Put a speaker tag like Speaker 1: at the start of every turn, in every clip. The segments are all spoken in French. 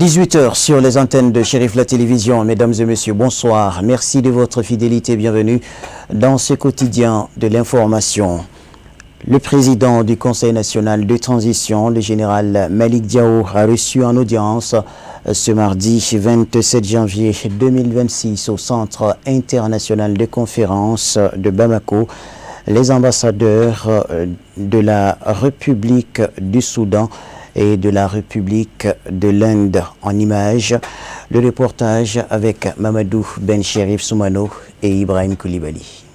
Speaker 1: 18 h sur les antennes de Chérif la télévision. Mesdames et messieurs, bonsoir. Merci de votre fidélité. Bienvenue dans ce quotidien de l'information. Le président du Conseil national de transition, le général Malick Diao, a reçu en audience ce mardi 27 janvier 2026 au Centre international de conférence de Bamako les ambassadeurs de la République du Soudan et de la République de l'Inde. En images, le reportage avec Mamadou Ben Cherif Soumano et Ibrahim Koulibaly.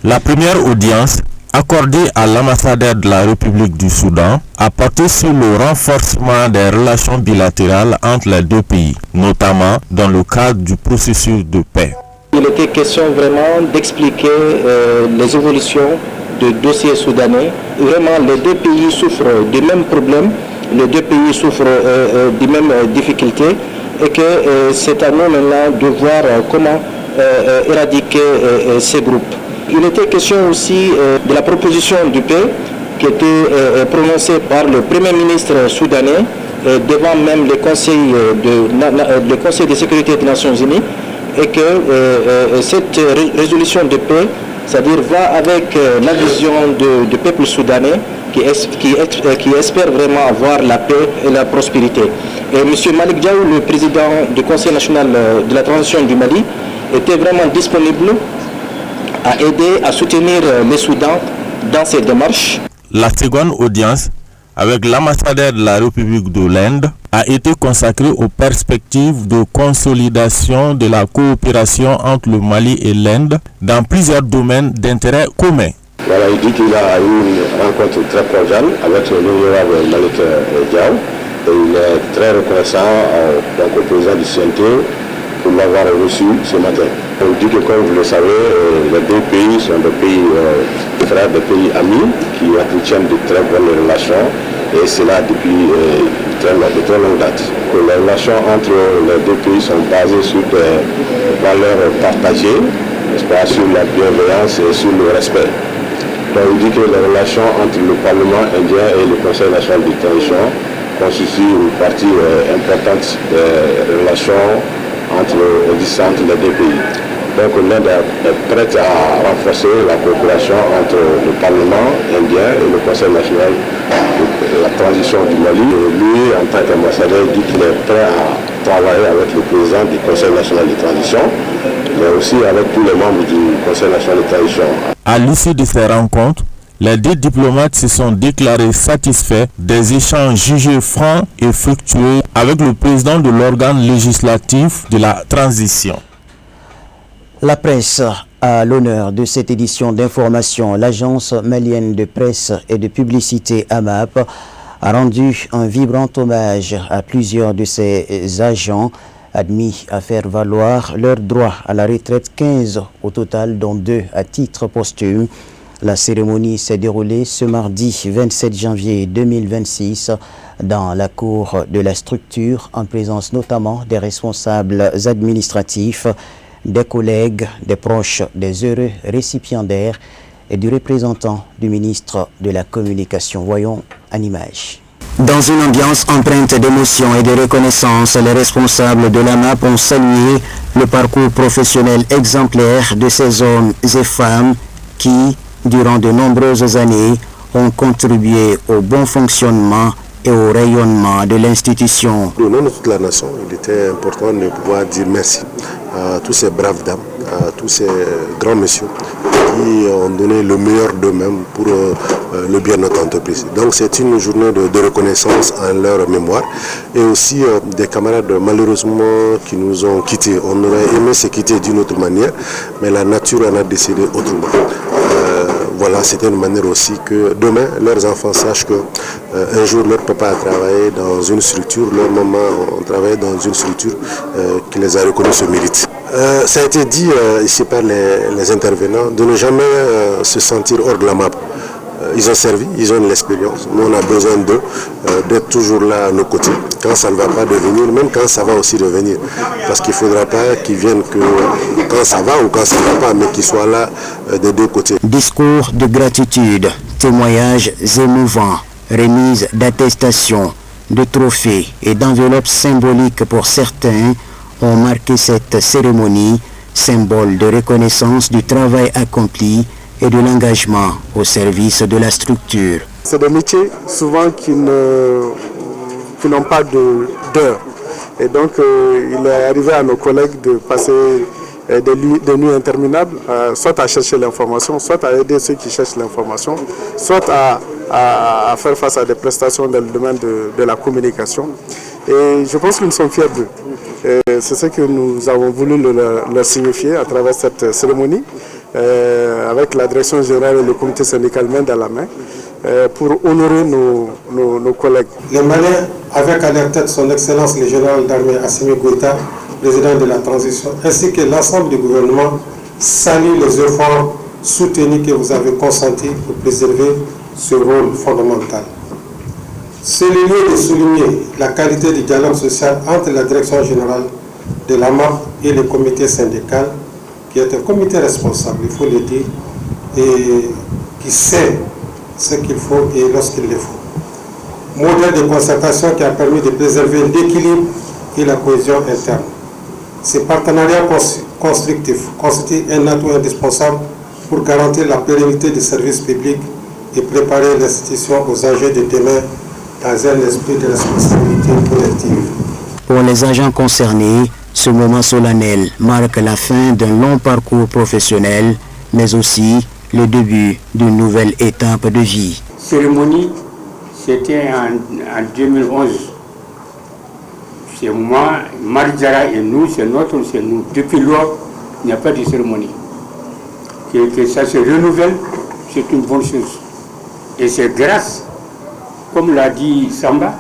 Speaker 2: La première audience accordée à l'ambassadeur de la République du Soudan a porté sur le renforcement des relations bilatérales entre les deux pays, notamment dans le cadre du processus de paix.
Speaker 3: Il était question vraiment d'expliquer les évolutions du dossier soudanais. Vraiment, les deux pays souffrent des mêmes problèmes, les deux pays souffrent des mêmes difficultés et que c'est à nous maintenant de voir comment éradiquer ces groupes. Il était question aussi de la proposition de paix qui était prononcée par le Premier ministre soudanais devant même le Conseil de sécurité des Nations Unies et que cette résolution de paix, c'est-à-dire va avec la vision du peuple soudanais qui espère vraiment avoir la paix et la prospérité. Et M. Malick Diao, le président du Conseil national de la transition du Mali, était vraiment disponible à aider, à soutenir les Soudans dans ces démarches.
Speaker 2: La seconde audience avec l'ambassadeur de la République de l'Inde a été consacrée aux perspectives de consolidation de la coopération entre le Mali et l'Inde dans plusieurs domaines d'intérêt commun.
Speaker 4: Voilà, il dit qu'il a eu une rencontre très cordiale avec l'honorable Malick Diao et il est très reconnaissant au président du CNT pour l'avoir reçu ce matin. On dit que, comme vous le savez, les deux pays sont des pays frères, des pays amis qui entretiennent de très bonnes relations et cela depuis de très longue date. Les relations entre les deux pays sont basées sur des valeurs partagées, n'est-ce pas, sur la bienveillance et sur le respect. Donc il dit que les relations entre le Parlement indien et le Conseil national de transition constituent une partie importante des relations existantes les deux pays. Donc l'Inde est prête à renforcer la coopération entre le Parlement indien et le Conseil national de la transition du Mali. Et lui, en tant qu'ambassadeur, dit qu'il est prêt à travailler avec le président du Conseil national de transition, mais aussi avec tous les membres du Conseil national de transition.
Speaker 2: À l'issue de ces rencontres, les deux diplomates se sont déclarés satisfaits des échanges jugés francs et fructueux avec le président de l'organe législatif de la transition.
Speaker 1: La presse a l'honneur de cette édition d'information. L'agence malienne de presse et de publicité AMAP a rendu un vibrant hommage à plusieurs de ses agents admis à faire valoir leur droit à la retraite, 15 au total, dont 2 à titre posthume. La cérémonie s'est déroulée ce mardi 27 janvier 2026 dans la cour de la structure, en présence notamment des responsables administratifs, des collègues, des proches des heureux récipiendaires et du représentant du ministre de la Communication. Voyons en image. Dans une ambiance empreinte d'émotion et de reconnaissance, les responsables de l'AMAP ont salué le parcours professionnel exemplaire de ces hommes et femmes qui, durant de nombreuses années, ont contribué au bon fonctionnement et au rayonnement de l'institution.
Speaker 5: Au nom de toute la nation, il était important de pouvoir dire merci à tous ces braves dames, à tous ces grands messieurs qui ont donné le meilleur d'eux-mêmes pour le bien de notre entreprise. Donc c'est une journée de reconnaissance en leur mémoire et aussi des camarades malheureusement qui nous ont quittés. On aurait aimé se quitter d'une autre manière, mais la nature en a décidé autrement. Voilà, c'était une manière aussi que demain, leurs enfants sachent que un jour leur papa a travaillé dans une structure, leur maman a travaillé dans une structure qui les a reconnus ce mérite. Ça a été dit ici par les intervenants de ne jamais se sentir hors de la map. Ils ont servi, ils ont de l'expérience. Nous, on a besoin d'eux, d'être toujours là à nos côtés. Quand ça ne va pas devenir, même quand ça va aussi revenir. Parce qu'il ne faudra pas qu'ils viennent que quand ça va ou quand ça ne va pas, mais qu'ils soient là des deux côtés.
Speaker 1: Discours de gratitude, témoignages émouvants, remise d'attestations, de trophées et d'enveloppes symboliques pour certains ont marqué cette cérémonie, symbole de reconnaissance du travail accompli et de l'engagement au service de la structure.
Speaker 6: C'est des métiers souvent qui n'ont pas d'heure. Et donc il est arrivé à nos collègues de passer des nuits interminables, soit à chercher l'information, soit à aider ceux qui cherchent l'information, soit à faire face à des prestations dans le domaine de la communication. Et je pense que nous sommes fiers d'eux. C'est ce que nous avons voulu leur signifier à travers cette cérémonie, avec la direction générale et le comité syndical main dans la main, pour honorer nos collègues.
Speaker 7: Les Maliens, avec à leur tête son Excellence le général d'armée Assimi Goïta, président de la transition, ainsi que l'ensemble du gouvernement, saluent les efforts soutenus que vous avez consentis pour préserver ce rôle fondamental. C'est le lieu de souligner la qualité du dialogue social entre la direction générale de la MAP et le comité syndical, qui est un comité responsable, il faut le dire, et qui sait ce qu'il faut et lorsqu'il le faut. Modèle de concertation qui a permis de préserver l'équilibre et la cohésion interne. Ces partenariats constructifs constituent un atout indispensable pour garantir la pérennité du service public et préparer l'institution aux enjeux de demain dans un esprit de responsabilité collective.
Speaker 1: Pour les agents concernés, ce moment solennel marque la fin d'un long parcours professionnel, mais aussi le début d'une nouvelle étape de vie.
Speaker 8: Cérémonie, c'était en 2011. C'est moi, Maridjara et nous, c'est nous. Depuis lors, il n'y a pas de cérémonie. Que ça se renouvelle, c'est une bonne chose. Et c'est grâce, comme l'a dit Samba,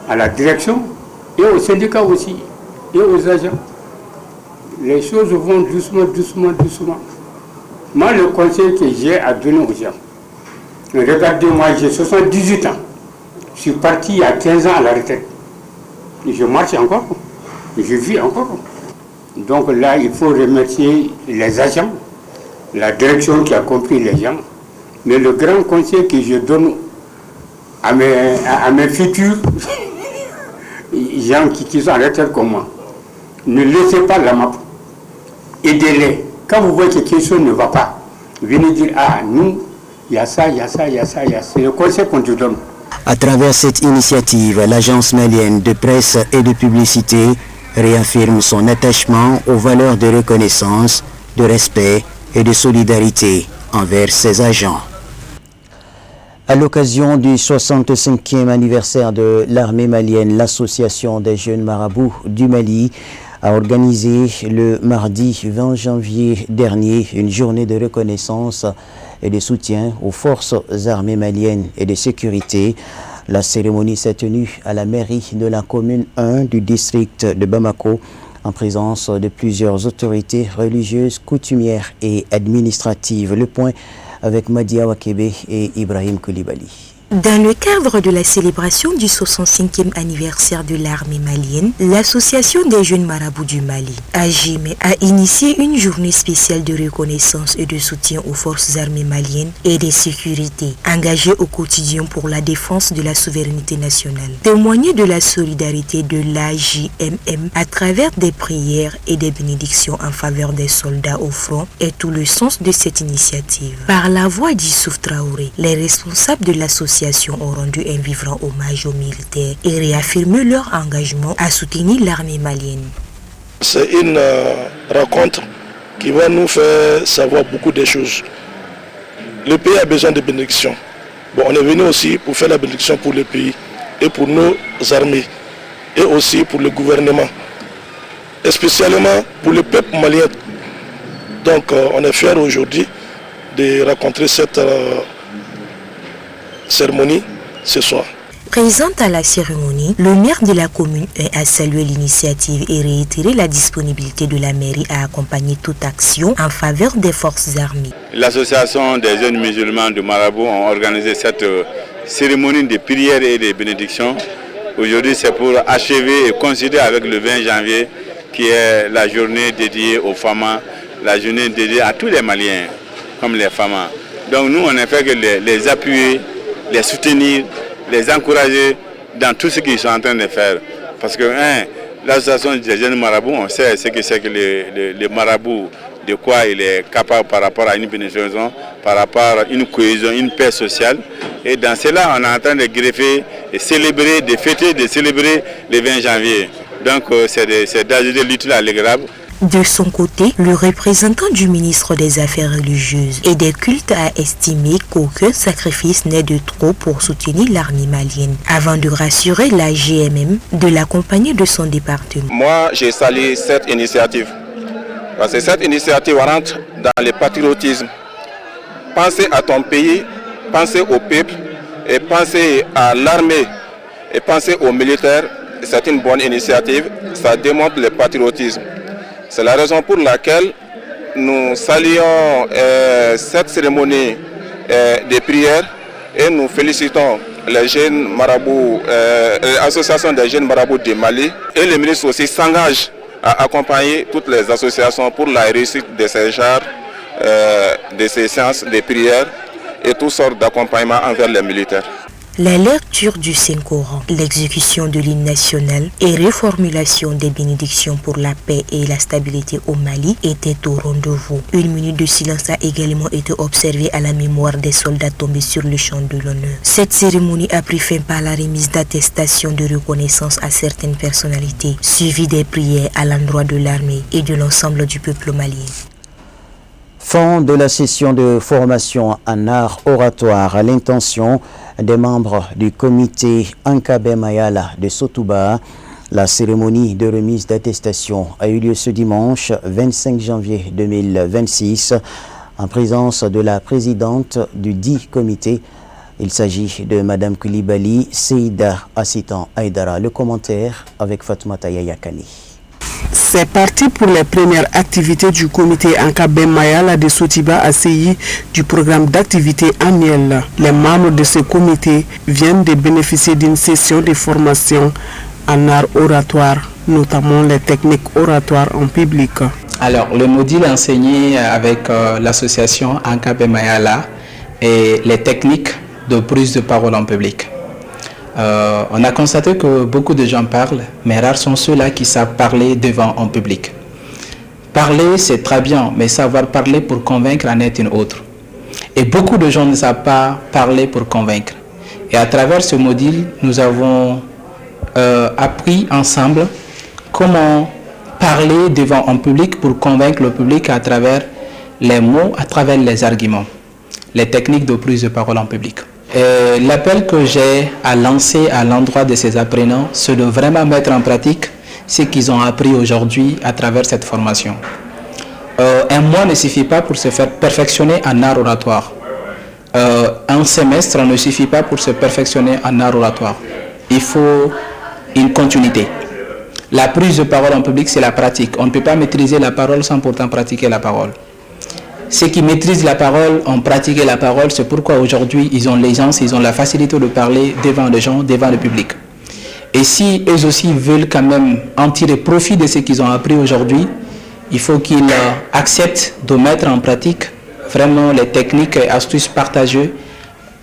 Speaker 8: à la direction et aux syndicats aussi, et aux agents. Les choses vont doucement. Moi, le conseil que j'ai à donner aux gens, regardez-moi, j'ai 78 ans. Je suis parti il y a 15 ans à la retraite. Je marche encore, je vis encore. Donc là, il faut remercier les agents, la direction qui a compris les gens. Mais le grand conseil que je donne à mes futurs gens qui sont en retraite comme moi, ne laissez pas la MAP. Aidez-les. Quand vous voyez que quelque chose ne va pas, venez dire, nous, il y a ça. C'est le conseil qu'on te donne.
Speaker 1: À travers cette initiative, l'Agence malienne de presse et de publicité réaffirme son attachement aux valeurs de reconnaissance, de respect et de solidarité envers ses agents. À l'occasion du 65e anniversaire de l'armée malienne, l'Association des jeunes marabouts du Mali a organisé le mardi 20 janvier dernier une journée de reconnaissance et de soutien aux forces armées maliennes et de sécurité. La cérémonie s'est tenue à la mairie de la commune 1 du district de Bamako en présence de plusieurs autorités religieuses, coutumières et administratives. Le point avec Madia Wakebe et Ibrahim Koulibaly.
Speaker 9: Dans le cadre de la célébration du 65e anniversaire de l'armée malienne, l'Association des jeunes marabouts du Mali, AJM, a initié une journée spéciale de reconnaissance et de soutien aux forces armées maliennes et de sécurité, engagées au quotidien pour la défense de la souveraineté nationale. Témoigner de la solidarité de l'AJMM à travers des prières et des bénédictions en faveur des soldats au front est tout le sens de cette initiative. Par la voix d'Issouf Traoré, les responsables de l'association ont rendu un vibrant hommage aux militaires et réaffirmé leur engagement à soutenir l'armée malienne.
Speaker 10: C'est une rencontre qui va nous faire savoir beaucoup de choses. Le pays a besoin de bénédictions. On est venu aussi pour faire la bénédiction pour le pays et pour nos armées et aussi pour le gouvernement, et spécialement pour le peuple malien. Donc on est fiers aujourd'hui de rencontrer cette cérémonie ce soir.
Speaker 9: Présente à la cérémonie, le maire de la commune a salué l'initiative et réitéré la disponibilité de la mairie à accompagner toute action en faveur des forces armées.
Speaker 11: L'association des jeunes musulmans de Marabout a organisé cette cérémonie de prière et de bénédiction. Aujourd'hui, c'est pour achever et coïncider avec le 20 janvier qui est la journée dédiée aux femmes, la journée dédiée à tous les Maliens, comme les femmes. Donc nous, on ne fait que les appuyer, les soutenir, les encourager dans tout ce qu'ils sont en train de faire. Parce que, l'association des jeunes marabouts, on sait ce que c'est que les marabouts, de quoi il est capable par rapport à une bénédiction, par rapport à une cohésion, une paix sociale. Et dans cela, on est en train de greffer, de célébrer, de fêter, de célébrer le 20 janvier. Donc, c'est d'ajouter l'utile à l'agréable.
Speaker 9: De son côté, le représentant du ministre des Affaires religieuses et des cultes a estimé qu'aucun sacrifice n'est de trop pour soutenir l'armée malienne, avant de rassurer la GMM de l'accompagner de son département.
Speaker 12: Moi, j'ai salué cette initiative. Parce que cette initiative rentre dans le patriotisme. Penser à ton pays, penser au peuple, et penser à l'armée, et penser aux militaires, c'est une bonne initiative. Ça démontre le patriotisme. C'est la raison pour laquelle nous saluons cette cérémonie de prière et nous félicitons les jeunes marabouts, l'association des jeunes marabouts du Mali. Et le ministre aussi s'engage à accompagner toutes les associations pour la réussite de ces genres, de ces séances de prière et toutes sortes d'accompagnement envers les militaires.
Speaker 9: La lecture du Saint-Coran, l'exécution de l'hymne national et reformulation des bénédictions pour la paix et la stabilité au Mali étaient au rendez-vous. Une minute de silence a également été observée à la mémoire des soldats tombés sur le champ de l'honneur. Cette cérémonie a pris fin par la remise d'attestations de reconnaissance à certaines personnalités, suivie des prières à l'endroit de l'armée et de l'ensemble du peuple malien.
Speaker 1: Fin de la session de formation en art oratoire à l'intention des membres du comité Ankabe Mayala de Sotouba. La cérémonie de remise d'attestation a eu lieu ce dimanche 25 janvier 2026 en présence de la présidente du dit comité. Il s'agit de Mme Koulibaly Seida Assitan Aïdara. Le commentaire avec Fatoumata Yayakani.
Speaker 13: C'est parti pour les premières activités du comité Ankabe Mayala de Sotiba ACI du programme d'activité annuel. Les membres de ce comité viennent de bénéficier d'une session de formation en art oratoire, notamment les techniques oratoires en public.
Speaker 14: Alors, le module enseigné avec l'association Ankabe Mayala et les techniques de prise de parole en public. On a constaté que beaucoup de gens parlent, mais rares sont ceux-là qui savent parler devant un public. Parler, c'est très bien, mais savoir parler pour convaincre en est une autre. Et beaucoup de gens ne savent pas parler pour convaincre. Et à travers ce module, nous avons appris ensemble comment parler devant un public pour convaincre le public à travers les mots, à travers les arguments, les techniques de prise de parole en public. L'appel que j'ai à lancer à l'endroit de ces apprenants, c'est de vraiment mettre en pratique ce qu'ils ont appris aujourd'hui à travers cette formation. Un mois ne suffit pas pour se faire perfectionner en art oratoire. Un semestre ne suffit pas pour se perfectionner en art oratoire. Il faut une continuité. La prise de parole en public, c'est la pratique. On ne peut pas maîtriser la parole sans pourtant pratiquer la parole. Ceux qui maîtrisent la parole ont pratiqué la parole, c'est pourquoi aujourd'hui ils ont l'aisance, ils ont la facilité de parler devant les gens, devant le public. Et si eux aussi veulent quand même en tirer profit de ce qu'ils ont appris aujourd'hui, il faut qu'ils acceptent de mettre en pratique vraiment les techniques et astuces partagées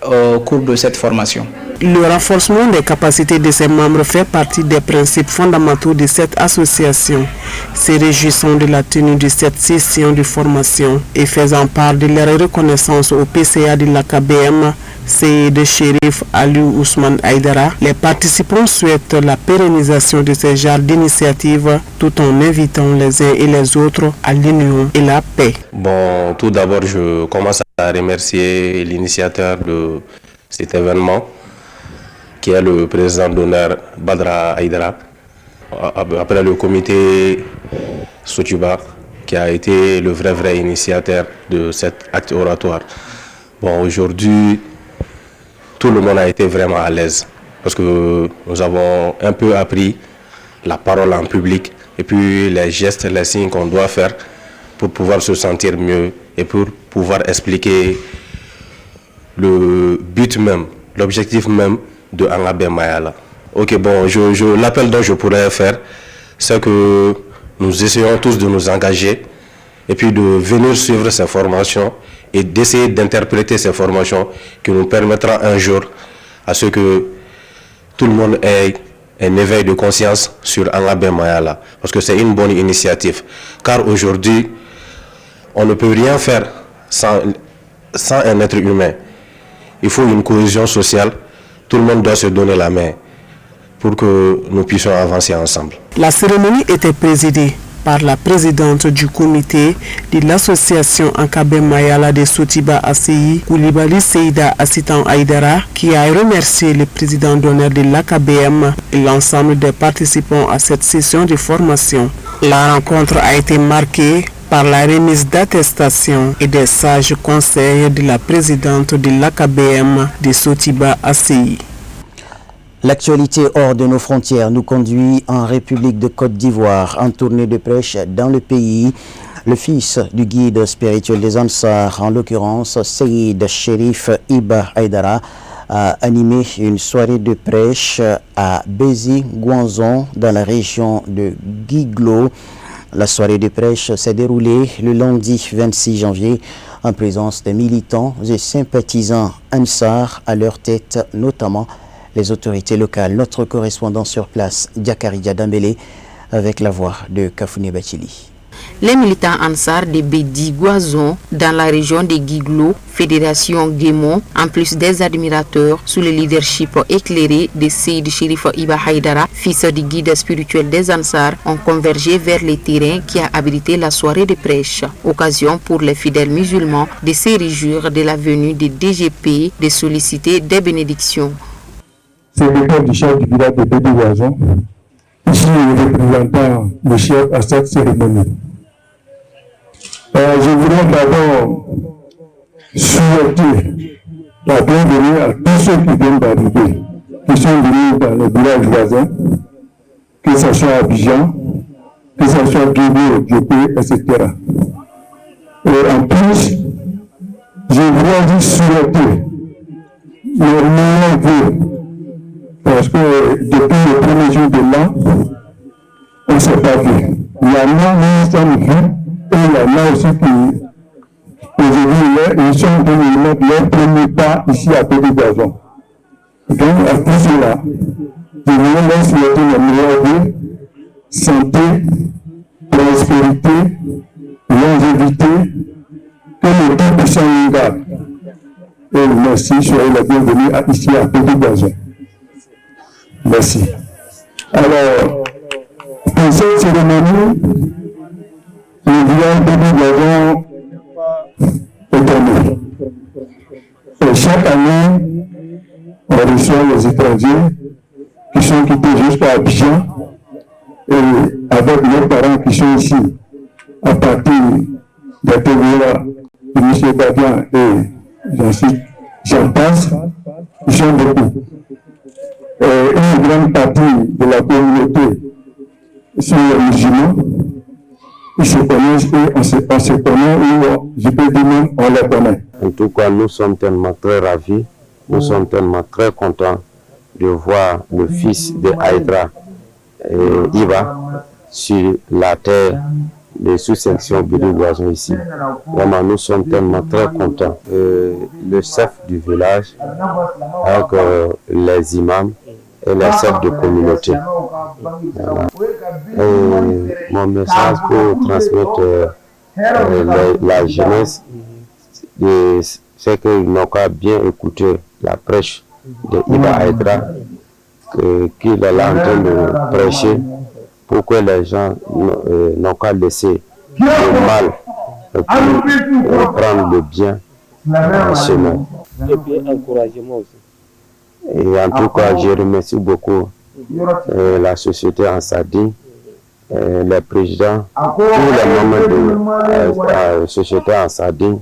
Speaker 14: au cours de cette formation.
Speaker 13: Le renforcement des capacités de ses membres fait partie des principes fondamentaux de cette association. Se réjouissant de la tenue de cette session de formation et faisant part de leur reconnaissance au PCA de l'AKBM, c'est de Chérif Ali Ousmane Aïdara, les participants souhaitent la pérennisation de ces genres d'initiatives tout en invitant les uns et les autres à l'union et la paix.
Speaker 15: Bon, tout d'abord, je commence à remercier l'initiateur de cet événement, qui est le président d'honneur Badra Aïdara, après le comité Sotuba, qui a été le vrai initiateur de cet acte oratoire. Bon, aujourd'hui, tout le monde a été vraiment à l'aise, parce que nous avons un peu appris la parole en public, et puis les gestes, les signes qu'on doit faire pour pouvoir se sentir mieux, et pour pouvoir expliquer le but même, l'objectif même de Ankabe Mayala. Ok, bon, l'appel dont je pourrais faire, c'est que nous essayons tous de nous engager et puis de venir suivre ces formations et d'essayer d'interpréter ces formations qui nous permettra un jour à ce que tout le monde ait un éveil de conscience sur Angabé Mayala, parce que c'est une bonne initiative. Car aujourd'hui, on ne peut rien faire sans un être humain. Il faut une cohésion sociale, tout le monde doit se donner la main pour que nous puissions avancer ensemble.
Speaker 13: La cérémonie était présidée par la présidente du comité de l'association Angabé Mayala de Sotiba ACI, Koulibaly Seïda Assitan Aïdara, qui a remercié le président d'honneur de l'AKBM et l'ensemble des participants à cette session de formation. La rencontre a été marquée par la remise d'attestations et des sages conseils de la présidente de l'AKBM de Sotiba ACI.
Speaker 1: L'actualité hors de nos frontières nous conduit en République de Côte d'Ivoire, en tournée de prêche dans le pays. Le fils du guide spirituel des Ansar, en l'occurrence Seyid Chérif Iba Aïdara, a animé une soirée de prêche à Bézi-Gouanzon dans la région de Guiglo. La soirée de prêche s'est déroulée le lundi 26 janvier en présence des militants et sympathisants Ansar, à leur tête notamment les autorités locales. Notre correspondant sur place, Diakaria Dambélé, avec la voix de Kafouni Bachili.
Speaker 16: Les militants Ansar de Bédi-Gouazon dans la région de Guiglo, Fédération Guémon, en plus des admirateurs sous le leadership éclairé de Seyid Chérif Iba Aïdara, fils du guide spirituel des Ansar, ont convergé vers le terrain qui a abrité la soirée de prêche. Occasion pour les fidèles musulmans de se réjouir de la venue des DGP, de solliciter des bénédictions.
Speaker 17: C'est le cas du chef du village de Bédi-Gouazon, ici représentant le chef à cette cérémonie. Je voudrais d'abord souhaiter la bienvenue à tous ceux qui viennent d'arriver, qui sont venus dans les villages voisins, que ce soit Abidjan, que ce soit Guébo, Diopé, etc. Et en plus, je voudrais juste souhaiter leur meilleur vœu, parce que depuis le premier jour de l'an, on ne s'est pas vu. Il y a nous sommes vus, et il y en a aussi qui, aujourd'hui, ils sont venus mettre leur premier pas ici à Bédi-Gouazon. Donc, à tout cela, je voulais leur souhaiter le meilleur vœu, santé, prospérité, longévité, que le temps puissant nous garde. Et merci, soyez la bienvenue ici à Bédi-Gouazon. Merci. Alors, pour cette cérémonie, le village de Bédi-Gouazon est tombé. Et chaque année, on reçoit les étrangers qui sont quittés jusqu'à Abidjan et avec leurs parents qui sont ici, à partir des TVA de M. Badian et j'en passe, ils sont beaucoup. Une grande partie de la communauté sont les musulmans. Ils se connaissent et on se connaît, ou je peux dire même on les connaît.
Speaker 18: En tout cas, nous sommes tellement très ravis, nous sommes tellement très contents de voir le fils de Aïdara Iba sur la terre de sous-section Bédi-Gouazon ici. Vraiment, nous sommes tellement très contents. Le chef du village, avec les imams et les chefs de communauté. Voilà. Et mon message pour transmettre la jeunesse, c'est qu'ils n'ont qu'à bien écouter la prêche de Iba Aïdara, qu'il est là en train de prêcher, pour que les gens n'ont qu'à laisser le mal et puis prendre le bien en chemin.
Speaker 19: Et puis encouragez-moi aussi.
Speaker 18: Et en tout cas, je remercie beaucoup la société Ansardine, les présidents, tous les membres de la société Ansardine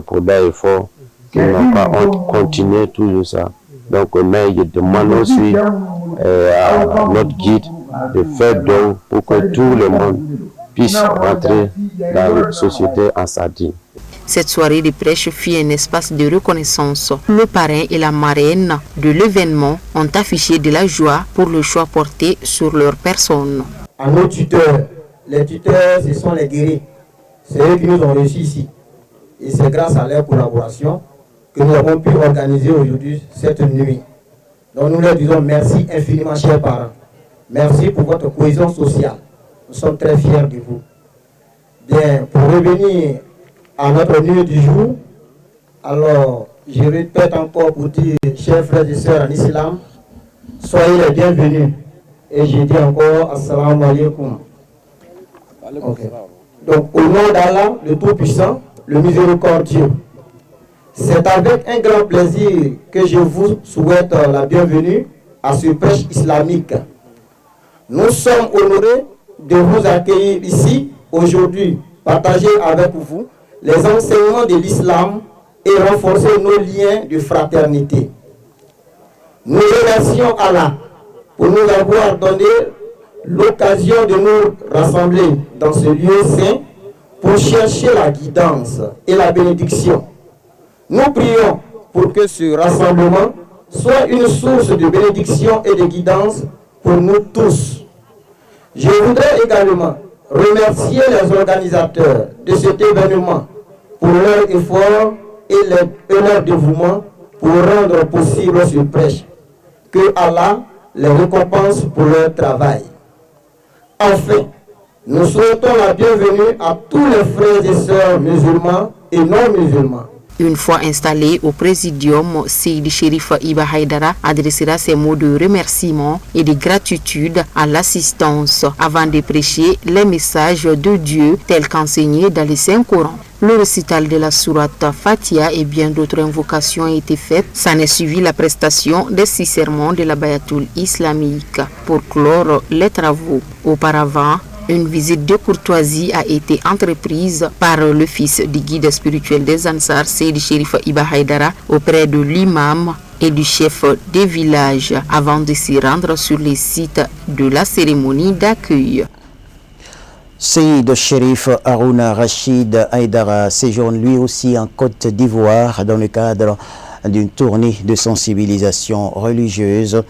Speaker 18: pour leur effort, qui n'ont pas continué toujours ça. Donc, mais je demande aussi à notre guide de faire don pour que tout le monde puisse rentrer dans la société Ansardine.
Speaker 16: Cette soirée de prêche fut un espace de reconnaissance. Le parrain et la marraine de l'événement ont affiché de la joie pour le choix porté sur leur personne.
Speaker 20: À nos tuteurs, les tuteurs, ce sont les guéris. C'est eux qui nous ont reçus ici. Et c'est grâce à leur collaboration que nous avons pu organiser aujourd'hui cette nuit. Donc nous leur disons merci infiniment, chers parents. Merci pour votre cohésion sociale. Nous sommes très fiers de vous. Bien, pour revenir à notre nuit du jour, alors je répète encore pour dire, chers frères et sœurs en islam, soyez les bienvenus. Et je dis encore, assalamu alaikum. Okay. Donc, au nom d'Allah, le Tout-Puissant, le Miséricordieux, c'est avec un grand plaisir que je vous souhaite la bienvenue à ce prêche islamique. Nous sommes honorés de vous accueillir ici aujourd'hui, partager avec vous les enseignements de l'islam et renforcer nos liens de fraternité. Nous remercions Allah pour nous avoir donné l'occasion de nous rassembler dans ce lieu saint pour chercher la guidance et la bénédiction. Nous prions pour que ce rassemblement soit une source de bénédiction et de guidance pour nous tous. Je voudrais également remercier les organisateurs de cet événement pour leur effort et leur dévouement pour rendre possible ce prêche. Que Allah les récompense pour leur travail. Enfin, nous souhaitons la bienvenue à tous les frères et sœurs musulmans et non musulmans.
Speaker 16: Une fois installé au présidium, Seydi Chérif Iba Haïdara adressera ses mots de remerciement et de gratitude à l'assistance avant de prêcher les messages de Dieu tels qu'enseignés dans les Saint-Coran. Le récital de la sourate Fatiha et bien d'autres invocations ont été faites. S'en est suivi la prestation des 6 sermons de la Bayatul islamique pour clore les travaux. Auparavant, une visite de courtoisie a été entreprise par le fils du guide spirituel des Ansar, Seydi Chérif Iba Haïdara, auprès de l'imam et du chef des villages avant de s'y rendre sur les sites de la cérémonie d'accueil.
Speaker 1: Seydi Chérif Harouna Rachid Haïdara séjourne lui aussi en Côte d'Ivoire dans le cadre d'une tournée de sensibilisation religieuse.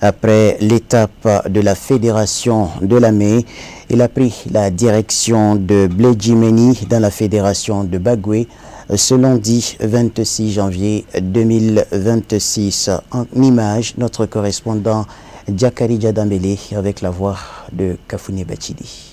Speaker 1: Après l'étape de la fédération de l'AME, il a pris la direction de Bledjimeni dans la fédération de Bagoué ce lundi 26 janvier 2026. En image, notre correspondant Diakari Djadambele avec la voix de Kafoune Bachidi.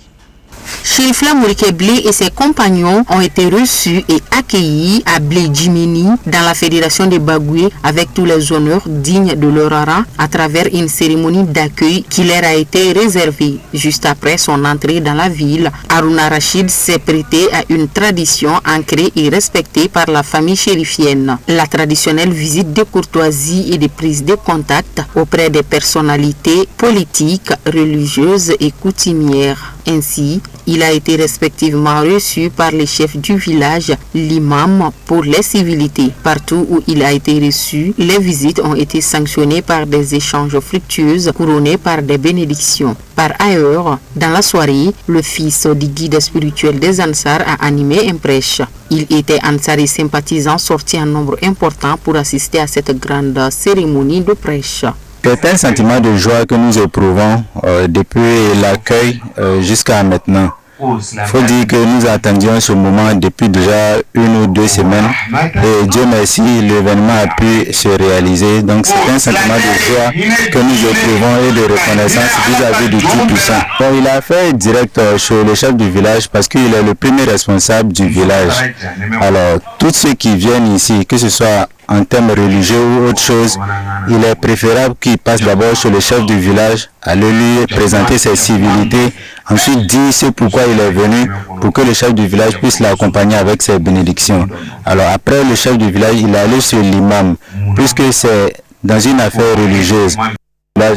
Speaker 16: Chérif Lamourike Blé et ses compagnons ont été reçus et accueillis à Bledjimeni dans la fédération de Bagoué avec tous les honneurs dignes de leur rang à travers une cérémonie d'accueil qui leur a été réservée. Juste après son entrée dans la ville, Harouna Rachid s'est prêté à une tradition ancrée et respectée par la famille chérifienne. La traditionnelle visite de courtoisie et de prise de contact auprès des personnalités politiques, religieuses et coutumières. Ainsi, il a été respectivement reçu par les chefs du village, l'imam pour les civilités. Partout où il a été reçu, les visites ont été sanctionnées par des échanges fructueux couronnés par des bénédictions. Par ailleurs, dans la soirée, le fils du guide spirituel des Ansar a animé un prêche. Il était Ansari sympathisant sorti en nombre important pour assister à cette grande cérémonie de prêche.
Speaker 21: C'est un sentiment de joie que nous éprouvons depuis l'accueil jusqu'à maintenant. Il faut dire que nous attendions ce moment depuis déjà 1 ou 2 semaines et Dieu merci, l'événement a pu se réaliser. Donc c'est un sentiment de joie que nous éprouvons et de reconnaissance vis-à-vis du Tout-Puissant. Bon, il a fait direct chez le chef du village parce qu'il est le premier responsable du village. Alors, tous ceux qui viennent ici, que ce soit en termes religieux ou autre chose, il est préférable qu'il passe d'abord chez le chef du village, aller lui présenter ses civilités, ensuite dire ce pourquoi il est venu, pour que le chef du village puisse l'accompagner avec ses bénédictions. Alors après le chef du village, il est allé sur l'imam, puisque c'est dans une affaire religieuse.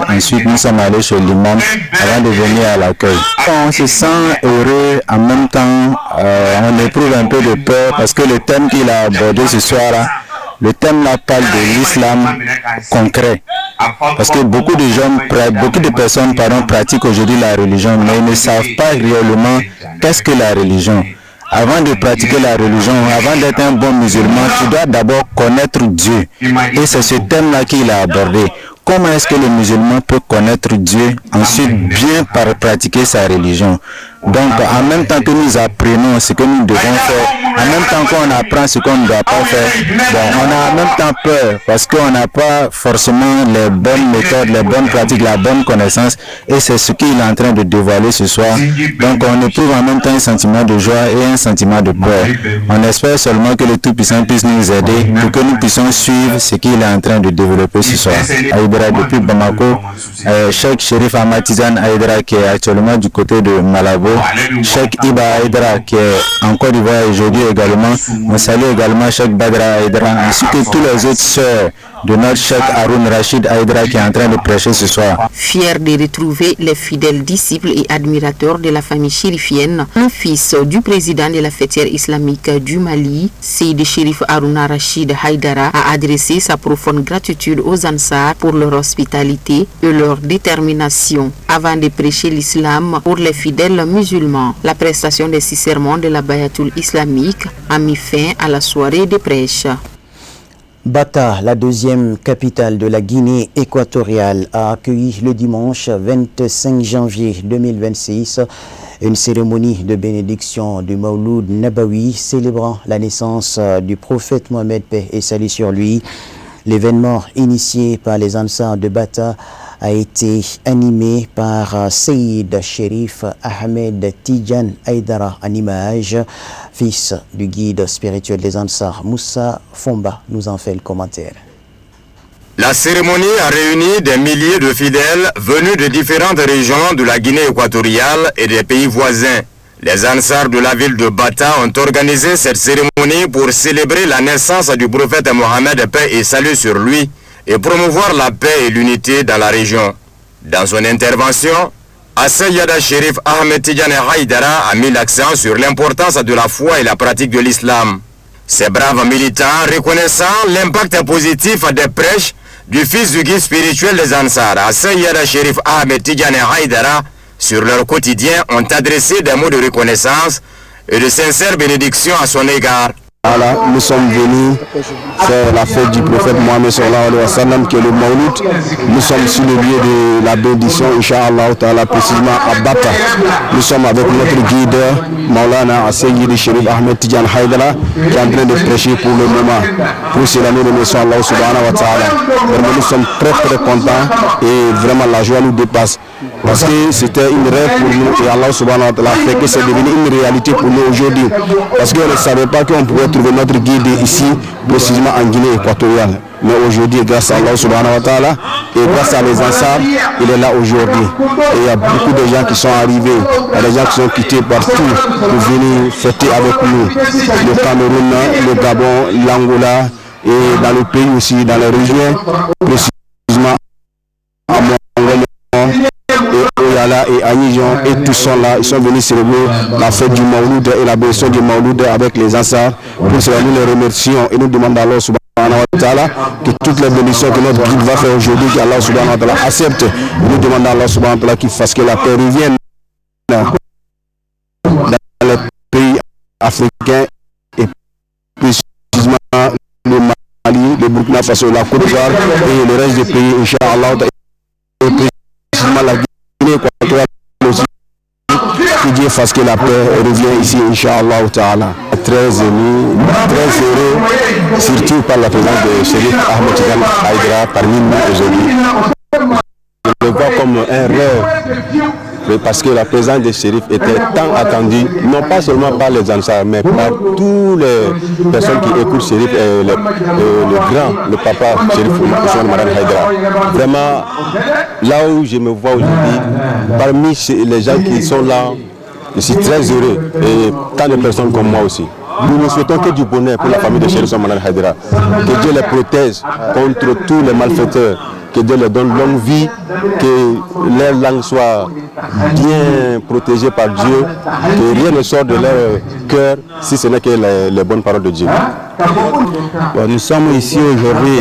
Speaker 21: Ensuite, nous sommes allés chez l'imam avant de venir à l'accueil. On se sent heureux, en même temps, on éprouve un peu de peur parce que le thème qu'il a abordé ce soir-là, le thème là parle de l'islam concret. Parce que beaucoup de personnes pratiquent aujourd'hui la religion, mais ils ne savent pas réellement qu'est-ce que la religion. Avant de pratiquer la religion, avant d'être un bon musulman, tu dois d'abord connaître Dieu. Et c'est ce thème-là qu'il a abordé. Comment est-ce que le musulman peut connaître Dieu, ensuite bien pratiquer sa religion? Donc en même temps que nous apprenons ce que nous devons faire, en même temps qu'on apprend ce qu'on ne doit pas faire, bon, on a en même temps peur parce qu'on n'a pas forcément les bonnes méthodes, les bonnes pratiques, la bonne connaissance, et c'est ce qu'il est en train de dévoiler ce soir. Donc on éprouve en même temps un sentiment de joie et un sentiment de peur. On espère seulement que le Tout-Puissant puisse nous aider pour que nous puissions suivre ce qu'il est en train de développer ce soir. Aïdara depuis Bamako, Cheikh Chérif Ahmad Tidiane Aïdara qui est actuellement du côté de Malabo, Cheikh Iba Aïdara qui est en Côte d'Ivoire aujourd'hui également. On salue également Cheikh Badra Aïdara ainsi que tous les autres sœurs de notre Cheikh Haroun Rachid Aïdara qui est en train de prêcher ce soir.
Speaker 16: Fier de retrouver les fidèles disciples et admirateurs de la famille chérifienne, le fils du président de la fêtière islamique du Mali, Seydi Chérif Haroun Rachid Aïdara, a adressé sa profonde gratitude aux Ansar pour leur hospitalité et leur détermination avant de prêcher l'islam pour les fidèles musulmans. La prestation des 6 sermons de la Bayatul islamique a mis fin à la soirée de prêche.
Speaker 1: Bata, la deuxième capitale de la Guinée équatoriale, a accueilli le dimanche 25 janvier 2026 une cérémonie de bénédiction du Mawlud Nabawi célébrant la naissance du prophète Mohammed, paix et salut sur lui. L'événement initié par les Ansar de Bata a été animé par Seyyid Chérif Ahmed Tidiane Aïdara en image, fils du guide spirituel des Ansar. Moussa Fomba nous en fait le commentaire.
Speaker 3: La cérémonie a réuni des milliers de fidèles venus de différentes régions de la Guinée équatoriale et des pays voisins. Les Ansar de la ville de Bata ont organisé cette cérémonie pour célébrer la naissance du prophète Mohammed, paix et salut sur lui, et promouvoir la paix et l'unité dans la région. Dans son intervention, Seyyid Chérif Ahmed Tidiane Aïdara a mis l'accent sur l'importance de la foi et la pratique de l'islam. Ces braves militants, reconnaissant l'impact positif des prêches du fils du guide spirituel des Ansar, Seyyid Chérif Ahmed Tidiane Aïdara, sur leur quotidien, ont adressé des mots de reconnaissance et de sincères bénédictions à son égard.
Speaker 22: Voilà, nous sommes venus faire la fête du prophète Mohammed sallallahu alayhi wa sallam qui est le Mawlud. Nous sommes sur le lieu de la bénédiction, Inch'Allah, précisément à Bata. Nous sommes avec notre guide, Maulana Seyyid Chérif Ahmed Tidiane Aïdara, qui est en train de prêcher pour le moment. Pour cela, nous remercions Allah subhanahu wa ta'ala. Vraiment, nous sommes très très contents et vraiment la joie nous dépasse. Parce que c'était une rêve pour nous et Allah subhanahu wa ta'ala fait que c'est devenu une réalité pour nous aujourd'hui. Parce qu'on ne savait pas qu'on pouvait trouver notre guide ici, précisément en Guinée équatoriale. Mais aujourd'hui, grâce à Allah subhanahu wa ta'ala et grâce à les Ansar, il est là aujourd'hui. Et il y a beaucoup de gens qui sont arrivés, il y a des gens qui sont quittés partout pour venir fêter avec nous. Le Cameroun, le Gabon, l'Angola et dans le pays aussi, dans les régions, précisément à Mongolie. Et Oyala et Anijon et tous sont là, ils sont venus célébrer la fête du Mawlud et la bénédiction du Mawlud avec les Ansar. Pour cela nous les remercions et nous demandons à Allah subhanahu wa ta'ala que toutes les bénédictions que notre guide va faire aujourd'hui, qu'Allah subhanahu wa ta'ala accepte. Nous demandons à Allah subhanahu wa ta'ala qu'il fasse que la paix revienne dans les pays africains et précisément le Mali, le Burkina Faso, la Côte d'Ivoire et le reste des pays, Inch'Allah. La Guinée équatoriale aussi, que Dieu fasse que la paix revienne ici, Inch'Allah ta'ala. Très ému, très heureux, surtout par la présence de Chérif Ahmed Tidiane Aïdara parmi nous aujourd'hui. Je le vois comme un rêve, parce que la présence de Chérif était tant attendue, non pas seulement par les Ansar, mais par toutes les personnes qui écoutent Chérif, le grand, le papa Chérif Ousmane Aïdara. Vraiment, là où je me vois aujourd'hui, parmi les gens qui sont là, je suis très heureux, et tant de personnes comme moi aussi. Nous ne souhaitons que du bonheur pour la famille de Chérif Ousmane Aïdara. Que Dieu les protège contre tous les malfaiteurs. Que Dieu leur donne longue vie, que leur langue soit bien protégée par Dieu, que rien ne sort de leur cœur si ce n'est que les bonnes paroles de Dieu.
Speaker 21: Bon, nous sommes ici aujourd'hui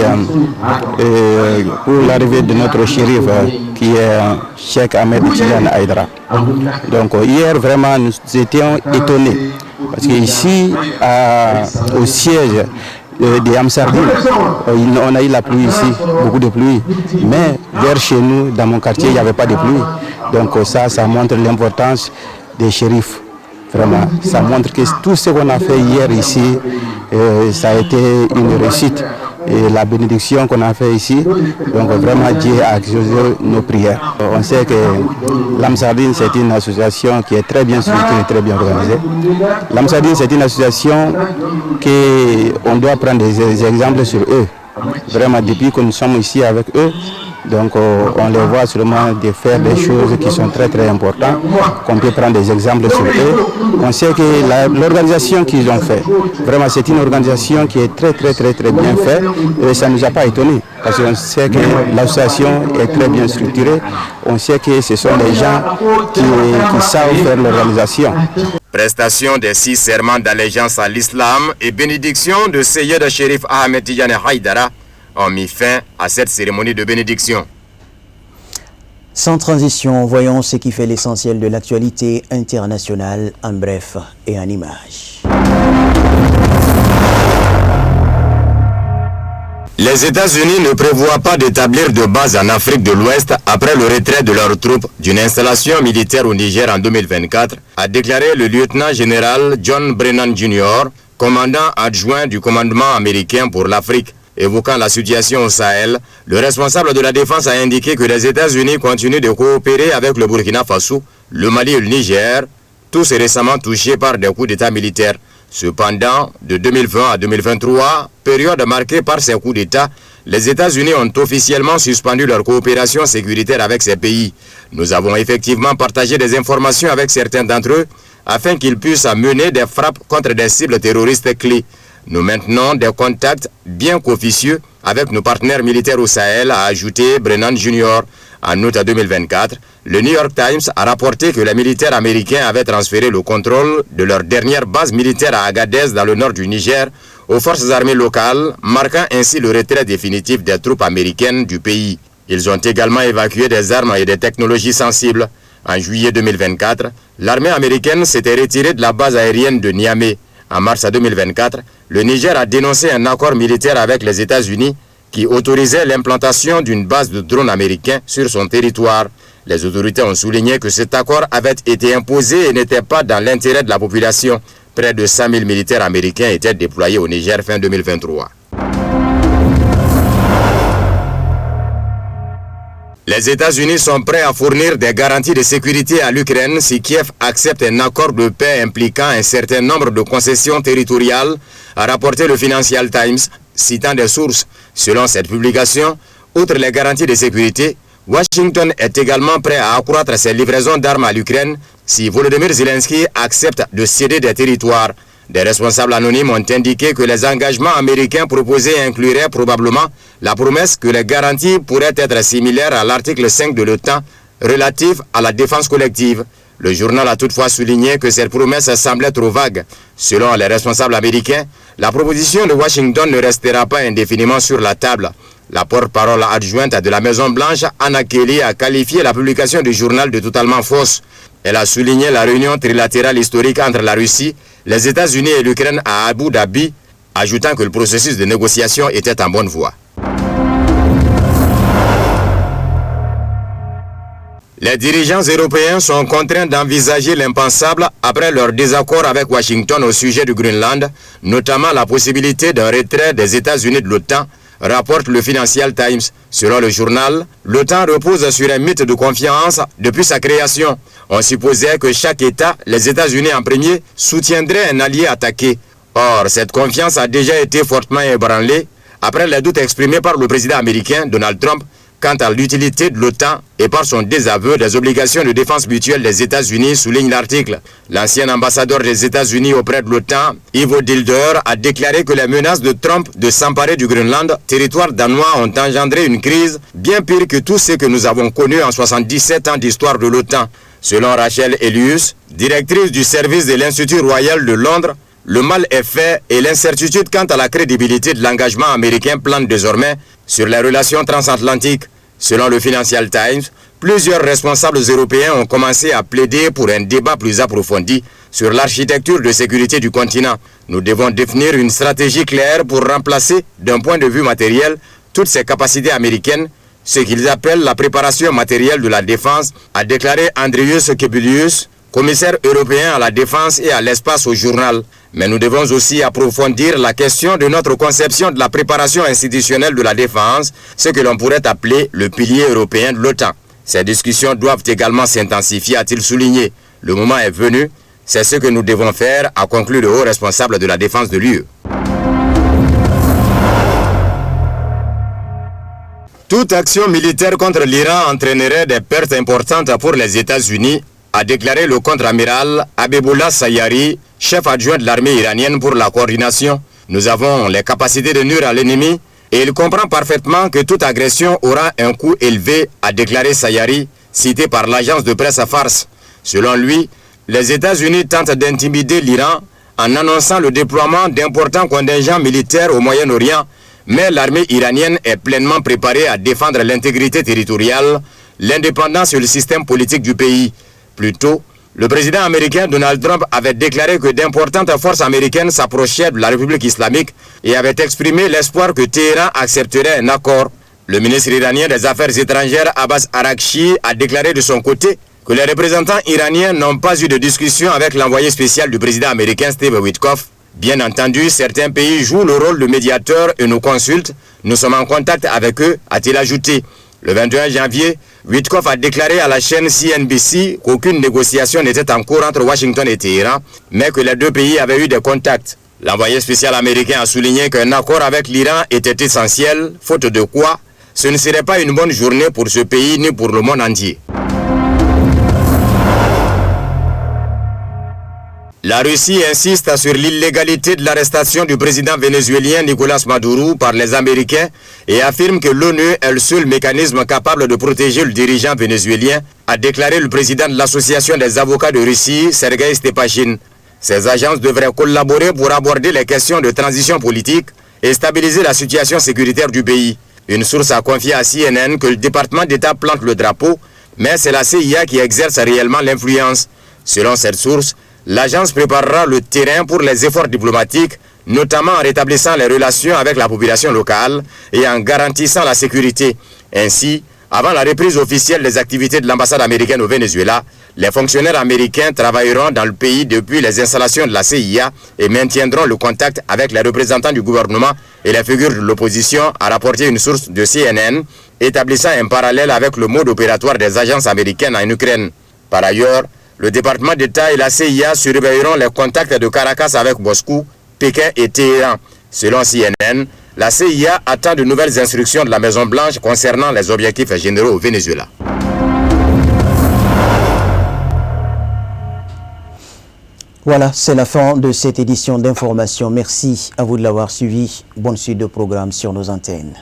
Speaker 21: pour l'arrivée de notre shérif qui est Cheikh Ahmed Tidiane Aïdara. Donc hier vraiment nous étions étonnés parce qu'ici au siège des Amsardines, on a eu la pluie ici, beaucoup de pluie, mais vers chez nous, dans mon quartier, il n'y avait pas de pluie. Donc ça montre l'importance
Speaker 22: des shérifs. Vraiment, ça montre que tout ce qu'on a fait hier ici, ça a été une réussite. Et la bénédiction qu'on a fait ici, donc vraiment Dieu a exaucé nos prières. On sait que l'Amsardine, c'est une association qui est très bien structurée, très bien organisée. L'Amsardine, c'est une association qu'on doit prendre des exemples sur eux. Vraiment, depuis que nous sommes ici avec eux, donc on les voit sûrement de faire des choses qui sont très très importantes, qu'on peut prendre des exemples sur eux. On sait que l'organisation qu'ils ont fait, vraiment c'est une organisation qui est très très très très bien faite et ça ne nous a pas étonnés parce qu'on sait que l'association est très bien structurée, on sait que ce sont des gens qui savent faire l'organisation.
Speaker 3: Prestation des 6 serments d'allégeance à l'islam et bénédiction de Seyed Chérif Ahmed Tidiane Haïdara ont mis fin à cette cérémonie de bénédiction.
Speaker 1: Sans transition, voyons ce qui fait l'essentiel de l'actualité internationale en bref et en images.
Speaker 3: Les États-Unis ne prévoient pas d'établir de base en Afrique de l'Ouest après le retrait de leurs troupes d'une installation militaire au Niger en 2024, a déclaré le lieutenant-général John Brennan Jr., commandant adjoint du commandement américain pour l'Afrique. Évoquant la situation au Sahel, le responsable de la défense a indiqué que les États-Unis continuent de coopérer avec le Burkina Faso, le Mali et le Niger, tous récemment touchés par des coups d'État militaires. Cependant, de 2020 à 2023, période marquée par ces coups d'État, les États-Unis ont officiellement suspendu leur coopération sécuritaire avec ces pays. Nous avons effectivement partagé des informations avec certains d'entre eux afin qu'ils puissent mener des frappes contre des cibles terroristes clés. Nous maintenons des contacts bien qu'officieux avec nos partenaires militaires au Sahel, a ajouté Brennan Jr. En août 2024, le New York Times a rapporté que les militaires américains avaient transféré le contrôle de leur dernière base militaire à Agadez dans le nord du Niger aux forces armées locales, marquant ainsi le retrait définitif des troupes américaines du pays. Ils ont également évacué des armes et des technologies sensibles. En juillet 2024, l'armée américaine s'était retirée de la base aérienne de Niamey. En mars 2024, le Niger a dénoncé un accord militaire avec les États-Unis qui autorisait l'implantation d'une base de drones américains sur son territoire. Les autorités ont souligné que cet accord avait été imposé et n'était pas dans l'intérêt de la population. Près de 100 000 militaires américains étaient déployés au Niger fin 2023. Les États-Unis sont prêts à fournir des garanties de sécurité à l'Ukraine si Kiev accepte un accord de paix impliquant un certain nombre de concessions territoriales, a rapporté le Financial Times, citant des sources. Selon cette publication, outre les garanties de sécurité, Washington est également prêt à accroître ses livraisons d'armes à l'Ukraine si Volodymyr Zelensky accepte de céder des territoires. Des responsables anonymes ont indiqué que les engagements américains proposés incluraient probablement la promesse que les garanties pourraient être similaires à l'article 5 de l'OTAN relatif à la défense collective. Le journal a toutefois souligné que cette promesse semblait trop vague. Selon les responsables américains, la proposition de Washington ne restera pas indéfiniment sur la table. La porte-parole adjointe de la Maison-Blanche, Anna Kelly, a qualifié la publication du journal de totalement fausse. Elle a souligné la réunion trilatérale historique entre la Russie, les États-Unis et l'Ukraine à Abu Dhabi, ajoutant que le processus de négociation était en bonne voie. Les dirigeants européens sont contraints d'envisager l'impensable après leur désaccord avec Washington au sujet du Groenland, notamment la possibilité d'un retrait des États-Unis de l'OTAN, rapporte le Financial Times. Selon le journal, l'OTAN repose sur un mythe de confiance depuis sa création. On supposait que chaque État, les États-Unis en premier, soutiendrait un allié attaqué. Or, cette confiance a déjà été fortement ébranlée après les doutes exprimés par le président américain Donald Trump quant à l'utilité de l'OTAN et par son désaveu des obligations de défense mutuelle des États-Unis, souligne l'article. L'ancien ambassadeur des États-Unis auprès de l'OTAN, Ivo Dilder, a déclaré que les menaces de Trump de s'emparer du Groenland, territoire danois, ont engendré une crise bien pire que tout ce que nous avons connu en 77 ans d'histoire de l'OTAN. Selon Rachel Elius, directrice du service de l'Institut Royal de Londres, le mal est fait et l'incertitude quant à la crédibilité de l'engagement américain plane désormais sur les relations transatlantiques. Selon le Financial Times, plusieurs responsables européens ont commencé à plaider pour un débat plus approfondi sur l'architecture de sécurité du continent. Nous devons définir une stratégie claire pour remplacer, d'un point de vue matériel, toutes ces capacités américaines, ce qu'ils appellent la préparation matérielle de la défense, a déclaré Andrius Kebulius, commissaire européen à la défense et à l'espace au journal. Mais nous devons aussi approfondir la question de notre conception de la préparation institutionnelle de la défense, ce que l'on pourrait appeler le pilier européen de l'OTAN. Ces discussions doivent également s'intensifier, a-t-il souligné. Le moment est venu, c'est ce que nous devons faire, a conclu le haut responsable de la défense de l'UE. Toute action militaire contre l'Iran entraînerait des pertes importantes pour les États-Unis, a déclaré le contre-amiral Habibullah Sayari, chef adjoint de l'armée iranienne pour la coordination. Nous avons les capacités de nuire à l'ennemi et il comprend parfaitement que toute agression aura un coût élevé, a déclaré Sayari, cité par l'agence de presse Fars. Selon lui, les États-Unis tentent d'intimider l'Iran en annonçant le déploiement d'importants contingents militaires au Moyen-Orient, mais l'armée iranienne est pleinement préparée à défendre l'intégrité territoriale, l'indépendance et le système politique du pays. Plus tôt, le président américain Donald Trump avait déclaré que d'importantes forces américaines s'approchaient de la République islamique et avait exprimé l'espoir que Téhéran accepterait un accord. Le ministre iranien des Affaires étrangères Abbas Araghchi a déclaré de son côté que les représentants iraniens n'ont pas eu de discussion avec l'envoyé spécial du président américain Steve Witkoff. Bien entendu, certains pays jouent le rôle de médiateur et nous consultent. Nous sommes en contact avec eux, a-t-il ajouté. Le 21 janvier, Witkoff a déclaré à la chaîne CNBC qu'aucune négociation n'était en cours entre Washington et Téhéran, mais que les deux pays avaient eu des contacts. L'envoyé spécial américain a souligné qu'un accord avec l'Iran était essentiel, faute de quoi ce ne serait pas une bonne journée pour ce pays ni pour le monde entier. La Russie insiste sur l'illégalité de l'arrestation du président vénézuélien Nicolás Maduro par les Américains et affirme que l'ONU est le seul mécanisme capable de protéger le dirigeant vénézuélien, a déclaré le président de l'Association des avocats de Russie, Sergei Stepachin. Ces agences devraient collaborer pour aborder les questions de transition politique et stabiliser la situation sécuritaire du pays. Une source a confié à CNN que le département d'État plante le drapeau, mais c'est la CIA qui exerce réellement l'influence. Selon cette source, l'agence préparera le terrain pour les efforts diplomatiques, notamment en rétablissant les relations avec la population locale et en garantissant la sécurité. Ainsi, avant la reprise officielle des activités de l'ambassade américaine au Venezuela, les fonctionnaires américains travailleront dans le pays depuis les installations de la CIA et maintiendront le contact avec les représentants du gouvernement et les figures de l'opposition, a rapporté une source de CNN, établissant un parallèle avec le mode opératoire des agences américaines en Ukraine. Par ailleurs, le département d'État et la CIA surveilleront les contacts de Caracas avec Moscou, Pékin et Téhéran. Selon CNN, la CIA attend de nouvelles instructions de la Maison-Blanche concernant les objectifs généraux au Venezuela.
Speaker 1: Voilà, c'est la fin de cette édition d'information. Merci à vous de l'avoir suivi. Bonne suite de programme sur nos antennes.